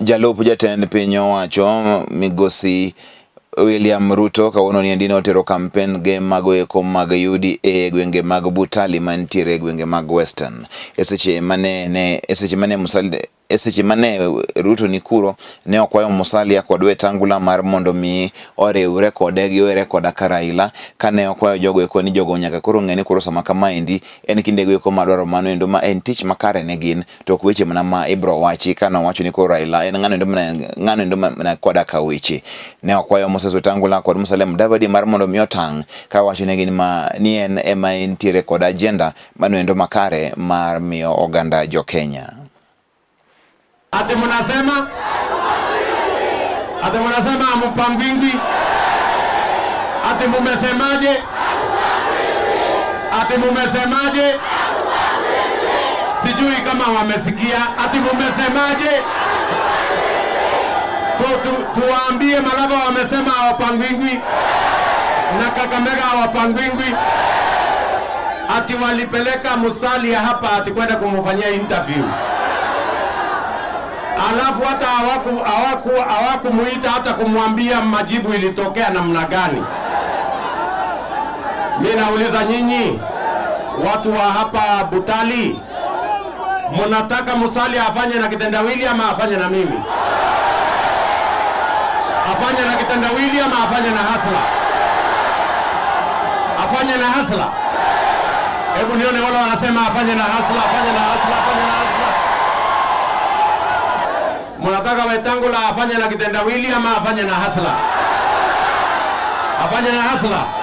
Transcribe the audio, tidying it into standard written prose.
Jalup jatend piny owacho migosi William Ruto kawuono ni ndino otero campaign ge mago eko mag UDA gwenge mag Butali mantiere gwenge mag Western. Eseche mane Ruto ni kuro ne okwayo Musalia kod Wetangula mar mondo mi oriwre kode gi were koda Raila kane okwayo jogo eko ni jogo nyaka koro ng'eni koro sama kama endi en kinde go eko madwaro mano endo ma en tich makare ne gin to ok weche mana ma ibro wachi kana wacho ni koro Raila en ng'ano endo mana koda ka weche ne okwayo Moses Wetangula kod Musalia Mudavadi mar mondo mi otang' ka wacho ne gin ma ni en ema entiere kod agenda mano endo makare mar miyo oganda jo Kenya. Ati munasema mpangwingwi. Ati mumesemaje? Sijui kama wamesikia. Ati mumesemaje? So tuwaambie Malaba wamesema hawapangwingwi na Kakamega hawapangwingwi. Ati walipeleka Musalia hapa ati kwenda kumfanyia interview. Alafu hata hawakumuita hata kumwambia majibu ilitokea namna gani. Mimi nauliza nyinyi watu wa hapa Butali, mnataka Musalia afanye na kitendawili ama afanye na mimi? Afanye na kitendawili ama afanye na hasla? Afanye na hasla. Hebu nione wale wanasema afanye na hasla, afanye na hasla, afanye na hasla. Mnataka Wetangula afanye na kitendawili ama afanye na hasla? Afanye na hasla.